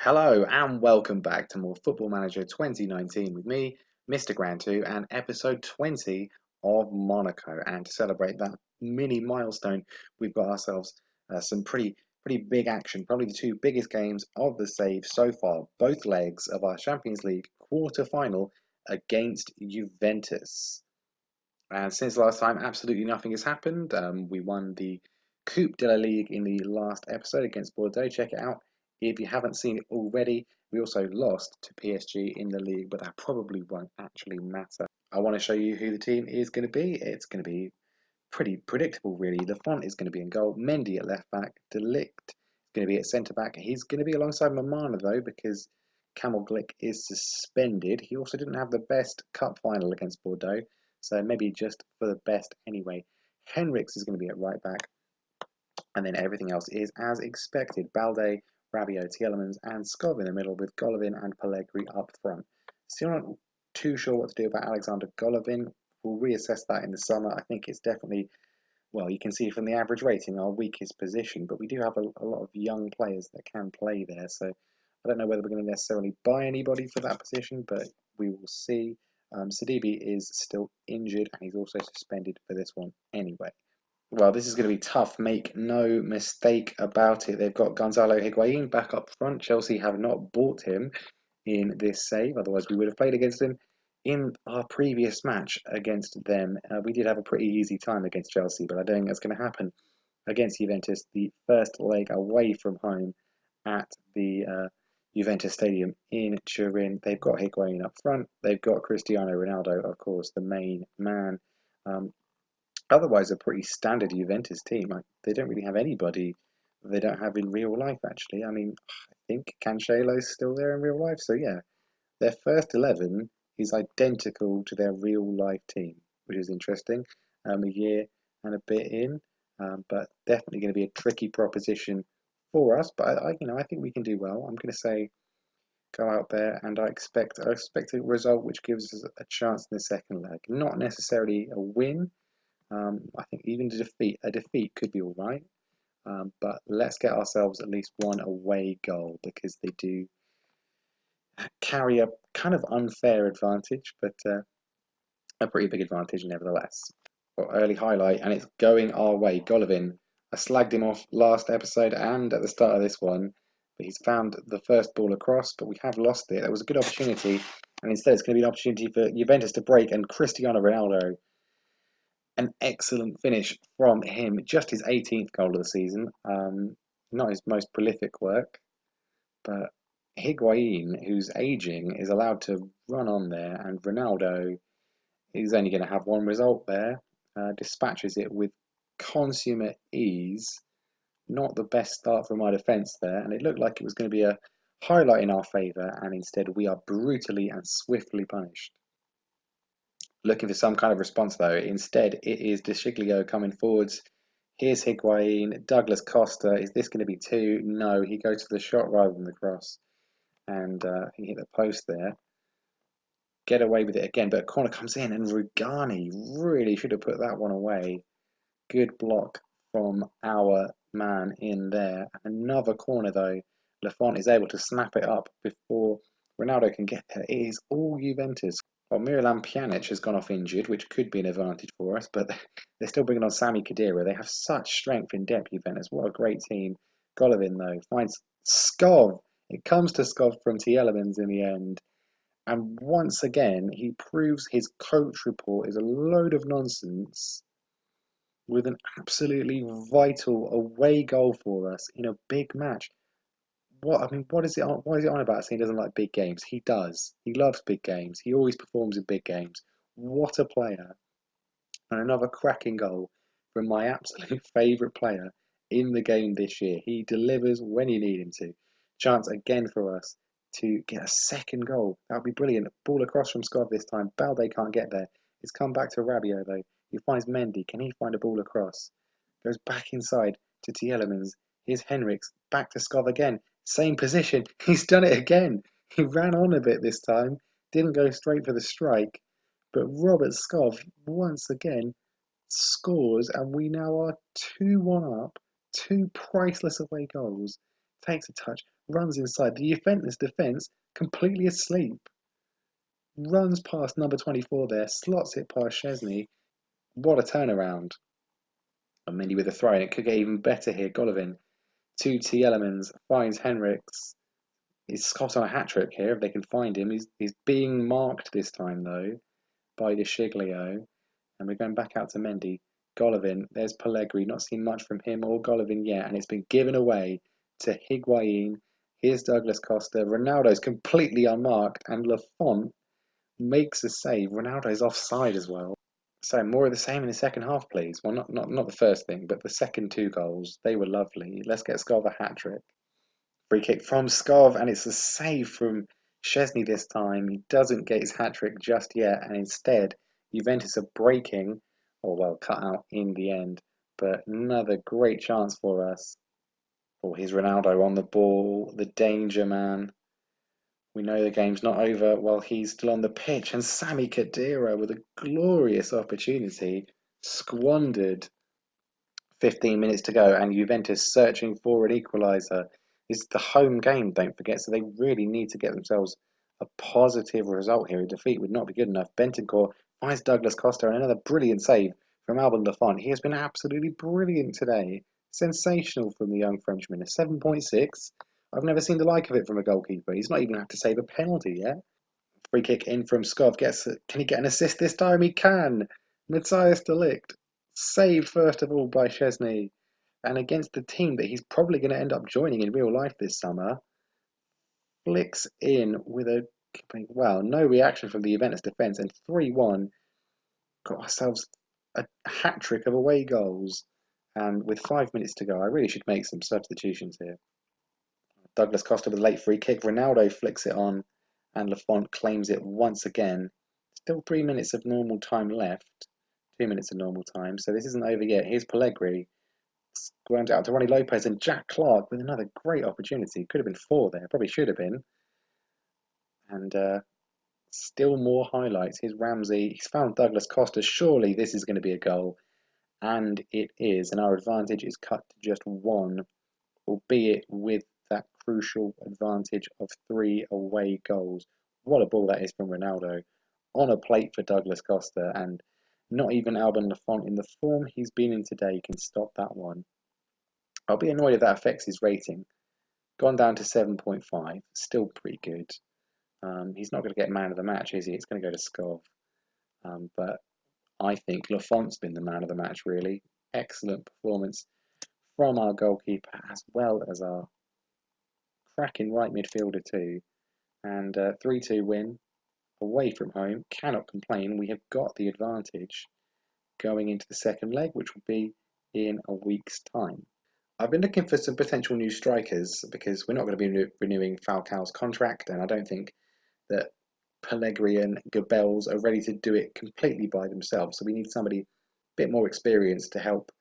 Hello and welcome back to more Football Manager 2019 with me, Mr. Grand 2, and episode 20 of Monaco. And to celebrate that mini milestone, we've got ourselves some pretty big action. Probably the two biggest games of the save so far. Both legs of our Champions League quarter final against Juventus. And since last time, absolutely nothing has happened. We won the Coupe de la Ligue in the last episode against Bordeaux. Check it out if you haven't seen it already. We also lost to PSG in the league, but that probably won't actually matter. I want to show you who the team is going to be. It's going to be pretty predictable, really. Lafont is going to be in goal. Mendy at left back. De Ligt is going to be at centre back. He's going to be alongside Mamana, though, because Kamil Glick is suspended. He also didn't have the best cup final against Bordeaux, so maybe just for the best anyway. Henriks is going to be at right back, and then everything else is as expected. Balde, Rabiot, Tielemans, and Skov in the middle, with Golovin and Pellegrini up front. Still not too sure what to do about Alexander Golovin. We'll reassess that in the summer. I think it's definitely, well, you can see from the average rating, our weakest position, but we do have a lot of young players that can play there, so I don't know whether we're going to necessarily buy anybody for that position, but we will see. Sidibe is still injured, and he's also suspended for this one anyway. Well, this is going to be tough, make no mistake about it. They've got Gonzalo Higuain back up front. Chelsea have not bought him in this save, otherwise we would have played against him in our previous match against them. We did have a pretty easy time against Chelsea, but I don't think that's going to happen against Juventus, the first leg away from home at the Juventus Stadium in Turin. They've got Higuain up front. They've got Cristiano Ronaldo, of course, the main man. Um, Otherwise, a pretty standard Juventus team. They don't really have anybody they don't have in real life, actually. I mean, I think Cancelo's still there in real life. So, yeah, their first 11 is identical to their real life team, which is interesting. A year and a bit in, but definitely going to be a tricky proposition for us. But I think we can do well. I'm going to say go out there, and I expect a result which gives us a chance in the second leg. Not necessarily a win. I think even a defeat could be all right. But let's get ourselves at least one away goal because they do carry a kind of unfair advantage, but a pretty big advantage nevertheless. Well, early highlight, and it's going our way. Golovin, I slagged him off last episode and at the start of this one, but he's found the first ball across, but we have lost it. That was a good opportunity, and instead it's going to be an opportunity for Juventus to break, and Cristiano Ronaldo, an excellent finish from him. Just his 18th goal of the season. Not his most prolific work, but Higuain, who's aging, is allowed to run on there, and Ronaldo is only going to have one result there. Dispatches it with consummate ease. Not the best start from our defence there, and it looked like it was going to be a highlight in our favour, and instead we are brutally and swiftly punished. Looking for some kind of response though. Instead, it is De Sciglio coming forwards. Here's Higuain. Douglas Costa. Is this going to be two? No, he goes for the shot rather than the cross. And he hit the post there. Get away with it again, but a corner comes in, and Rugani really should have put that one away. Good block from our man in there. Another corner though. Lafont is able to snap it up before Ronaldo can get there. It is all Juventus. Well, Miralem Pjanic has gone off injured, which could be an advantage for us, but they're still bringing on Sami Khedira. They have such strength in depth, Juventus. What a great team. Golovin, though, finds Skov. It comes to Skov from Tielemans in the end. And once again, he proves his coach report is a load of nonsense with an absolutely vital away goal for us in a big match. What is it on? What is it on about saying he doesn't like big games? He does. He loves big games. He always performs in big games. What a player! And another cracking goal from my absolute favourite player in the game this year. He delivers when you need him to. Chance again for us to get a second goal. That would be brilliant. Ball across from Scott this time. Balde can't get there. It's come back to Rabiot though. He finds Mendy. Can he find a ball across? Goes back inside to Tielemans. Here's Henriks. Back to Scott again. Same position. He's done it again. He ran on a bit this time. Didn't go straight for the strike. But Robert Skov once again scores, and we now are 2-1 up. Two priceless away goals takes a touch, runs inside. The Juventus defence completely asleep. Runs past number 24 there, slots it past Szczesny. What a turnaround. And Mendy with a throw, and it could get even better here. Golovin, 2 Elements, finds Henriks. He's got on a hat-trick here if they can find him. He's being marked this time, though, by De Sciglio. And we're going back out to Mendy. Golovin, there's Pellegrini. Not seen much from him or Golovin yet, and it's been given away to Higuain. Here's Douglas Costa. Ronaldo's completely unmarked, and Lafont makes a save. Ronaldo's offside as well. So more of the same in the second half, please. Well, not the first thing, but the second 2 goals. They were lovely. Let's get Skov a hat-trick. Free kick from Skov, and it's a save from Szczesny this time. He doesn't get his hat-trick just yet, and instead Juventus are breaking, or well, cut out in the end. But another great chance for us. Oh, here's Ronaldo on the ball, the danger man. We know the game's not over while he's still on the pitch, and Sami Khedira with a glorious opportunity squandered. 15 minutes to go, and Juventus searching for an equaliser. This is the home game, don't forget, so they really need to get themselves a positive result here. A defeat would not be good enough. Bentancur finds Douglas Costa, and another brilliant save from Alban Lafont. He has been absolutely brilliant today. Sensational from the young Frenchman. A 7.6. I've never seen the like of it from a goalkeeper. He's not even had to save a penalty yet. Free kick in from Skov. Can he get an assist this time? He can. Matthias de Ligt. Saved first of all by Szczesny. And against the team that he's probably going to end up joining in real life this summer. Flicks in with a, well, no reaction from the Juventus defence. And 3-1. Got ourselves a hat-trick of away goals. And with 5 minutes to go, I really should make some substitutions here. Douglas Costa with a late free kick. Ronaldo flicks it on, and Lafont claims it once again. Still 3 minutes of normal time left. 2 minutes of normal time, so this isn't over yet. Here's Pellegrini. Ground out to Ronnie Lopez, and Jack Clark with another great opportunity. Could have been 4 there, probably should have been. And still more highlights. Here's Ramsey. He's found Douglas Costa. Surely this is going to be a goal. And it is, and our advantage is cut to just 1, albeit with that crucial advantage of 3 away goals. What a ball that is from Ronaldo. On a plate for Douglas Costa, and not even Alban Lafont in the form he's been in today can stop that one. I'll be annoyed if that affects his rating. Gone down to 7.5, still pretty good. He's not going to get man of the match, is he? It's going to go to Skov. But I think Lafont's been the man of the match, really. Excellent performance from our goalkeeper as well as our cracking right midfielder too. And 3-2 win away from home. Cannot complain. We have got the advantage going into the second leg, which will be in a week's time. I've been looking for some potential new strikers because we're not going to be renewing Falcao's contract, and I don't think that Pellegrini and Gabels are ready to do it completely by themselves. So we need somebody a bit more experienced to help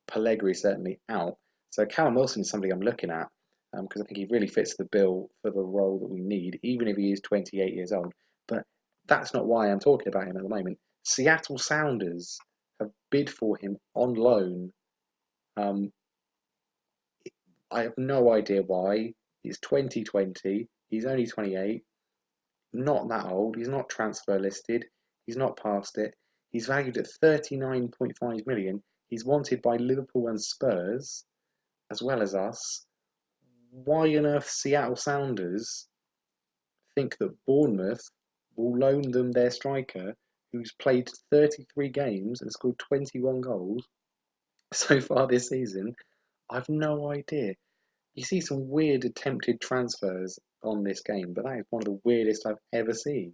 Pellegrini certainly out. So Callum Wilson is somebody I'm looking at because I think he really fits the bill for the role that we need, even if he is 28 years old. But that's not why I'm talking about him at the moment. Seattle Sounders have bid for him on loan. I have no idea why. He's 2020. He's only 28. Not that old. He's not transfer listed. He's not past it. He's valued at 39.5 million. He's wanted by Liverpool and Spurs, as well as us. Why on earth Seattle Sounders think that Bournemouth will loan them their striker, who's played 33 games and scored 21 goals so far this season? I've no idea. You see some weird attempted transfers on this game, but that is one of the weirdest I've ever seen.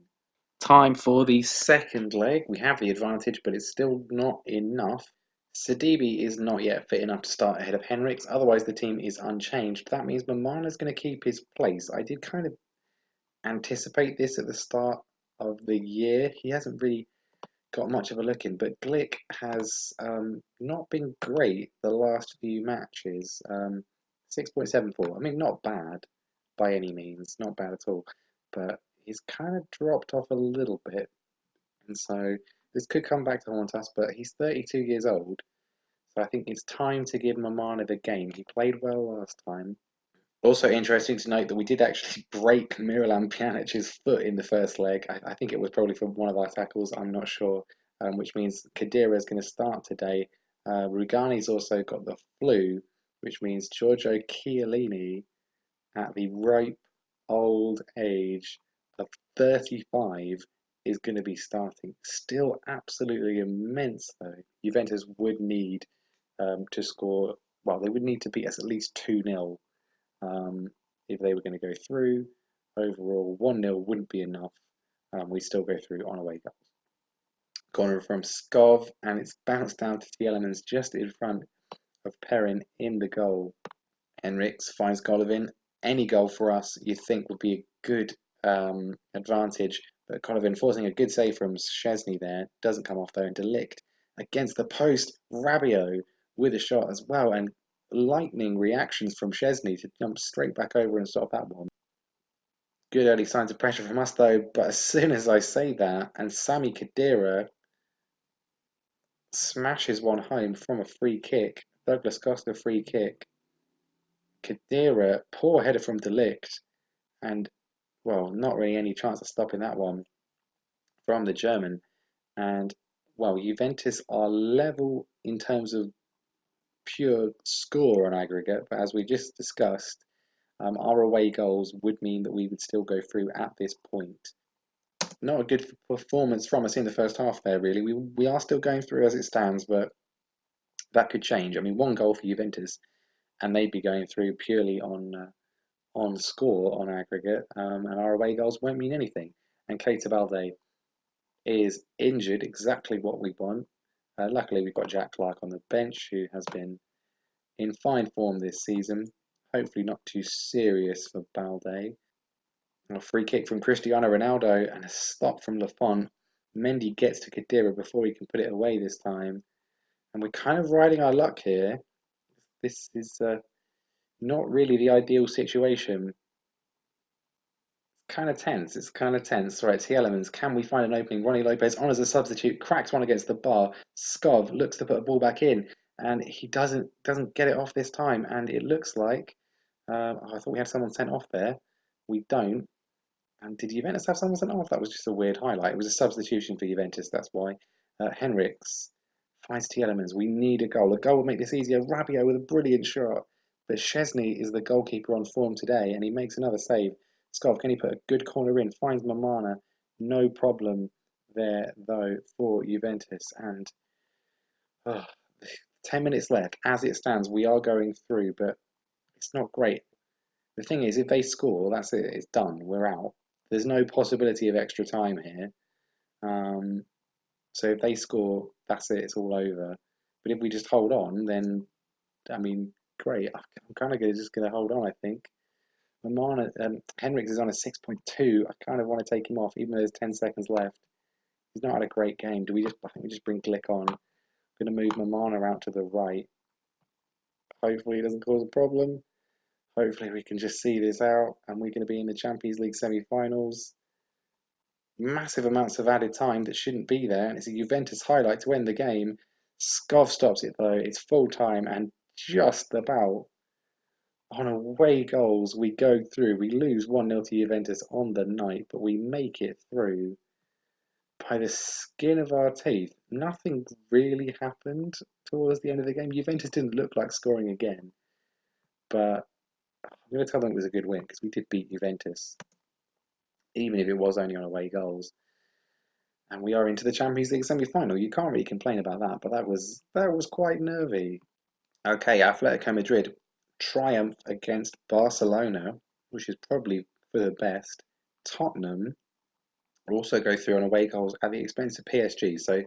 Time for the second leg. We have the advantage, but it's still not enough. Sidibe is not yet fit enough to start ahead of Henriks, otherwise the team is unchanged. That means Mamana's going to keep his place. I did kind of anticipate this at the start of the year. He hasn't really got much of a look in, but Glick has not been great the last few matches. 6.74. I mean, not bad by any means, not bad at all, but he's kind of dropped off a little bit, and so this could come back to haunt us. But he's 32 years old, so I think it's time to give Mamana the game. He played well last time. Also interesting to note that we did actually break Miralem Pjanic's foot in the first leg. I think it was probably from one of our tackles, I'm not sure, which means Khedira is going to start today. Rugani's also got the flu, which means Giorgio Chiellini, at the ripe old age of 35, is going to be starting. Still absolutely immense, though. Juventus would need to score, well, they would need to beat us at least 2-0 if they were going to go through. Overall, 1-0 wouldn't be enough. We still go through on away goals. Corner from Skov, and it's bounced down to the elements just in front of Perrin in the goal. Henriks finds Golovin. Any goal for us, you'd think, would be a good advantage, but Golovin forcing a good save from Szczesny there, doesn't come off though, and Delict against the post. Rabiot with a shot as well, and lightning reactions from Szczesny to jump straight back over and stop that one. Good early signs of pressure from us though, but as soon as I say that, and Sami Khedira smashes one home from a free kick, Douglas Costa free kick. Khedira, poor header from Delict, and well, not really any chance of stopping that one from the German. And well, Juventus are level in terms of pure score on aggregate, but as we just discussed, our away goals would mean that we would still go through at this point. Not a good performance from us in the first half there, really. We are still going through as it stands, but that could change. I mean, one goal for Juventus, and they'd be going through purely on score on aggregate, and our away goals won't mean anything. And Keita Balde is injured, exactly what we want. Luckily, we've got Jack Clark on the bench, who has been in fine form this season. Hopefully, not too serious for Balde. A free kick from Cristiano Ronaldo and a stop from Lafont. Mendy gets to Khedira before he can put it away this time. And we're kind of riding our luck here. This is not really the ideal situation. Kind of tense. It's kind of tense. Right, T Elements. Can we find an opening? Ronnie Lopez on as a substitute, cracks one against the bar. Skov looks to put a ball back in, and he doesn't get it off this time. And it looks like I thought we had someone sent off there. We don't. And did Juventus have someone sent off? That was just a weird highlight. It was a substitution for Juventus. That's why. Henriks finds T Elements. We need a goal. A goal would make this easier. Rabiot with a brilliant shot. But Szczesny is the goalkeeper on form today, and he makes another save. Skov, can he put a good corner in? Finds Mamana. No problem there, though, for Juventus. And oh, 10 minutes left. As it stands, we are going through, but it's not great. The thing is, if they score, that's it. It's done. We're out. There's no possibility of extra time here. So if they score, that's it. It's all over. But if we just hold on, then, I mean, great. I'm kind of just going to hold on, I think. Mamana, Henriks is on a 6.2. I kind of want to take him off, even though there's 10 seconds left. He's not had a great game. I think we just bring Glick on. I'm going to move Mamana out to the right. Hopefully it doesn't cause a problem. Hopefully we can just see this out, and we're going to be in the Champions League semi-finals. Massive amounts of added time that shouldn't be there, and it's a Juventus highlight to end the game. Skov stops it though. It's full time, and just about on away goals, we go through. We lose 1-0 to Juventus on the night, but we make it through by the skin of our teeth. Nothing really happened towards the end of the game. Juventus didn't look like scoring again, but I'm going to tell them it was a good win because we did beat Juventus, even if it was only on away goals. And we are into the Champions League semi-final. You can't really complain about that, but that was quite nervy. Okay, Atletico Madrid triumph against Barcelona, which is probably for the best. Tottenham will also go through on away goals at the expense of PSG, so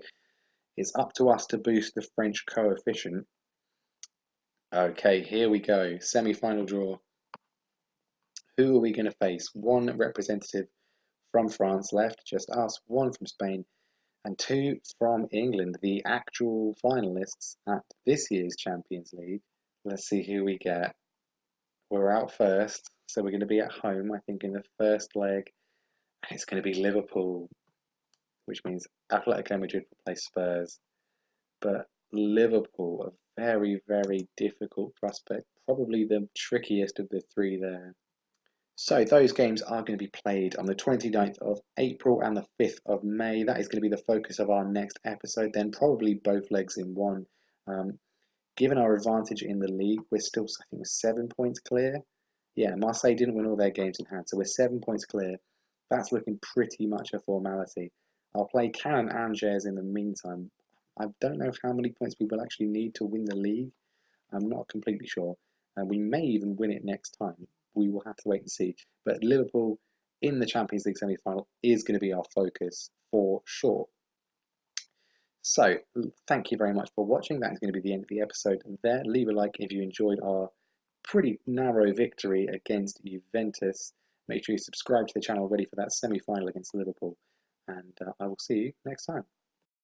it's up to us to boost the French coefficient. Okay, here we go. Semi-final draw. Who are we going to face? One representative from France left, just us. One from Spain, and two from England, the actual finalists at this year's Champions League. Let's see who we get. We're out first, so we're going to be at home, I think, in the first leg. It's going to be Liverpool, which means Atletico Madrid will play Spurs. But Liverpool, a very, very difficult prospect. Probably the trickiest of the three there. So those games are going to be played on the 29th of April and the 5th of May. That is going to be the focus of our next episode, then probably both legs in one. Um, Given our advantage in the league, we're still, I think, we're 7 points clear. Yeah, Marseille didn't win all their games in hand, so we're 7 points clear. That's looking pretty much a formality. I'll play Cannes and Angers in the meantime. I don't know how many points we will actually need to win the league. I'm not completely sure. And we may even win it next time. We will have to wait and see. But Liverpool in the Champions League semi-final is going to be our focus for sure. So, thank you very much for watching. That is going to be the end of the episode there. Leave a like if you enjoyed our pretty narrow victory against Juventus. Make sure you subscribe to the channel ready for that semi-final against Liverpool. And I will see you next time.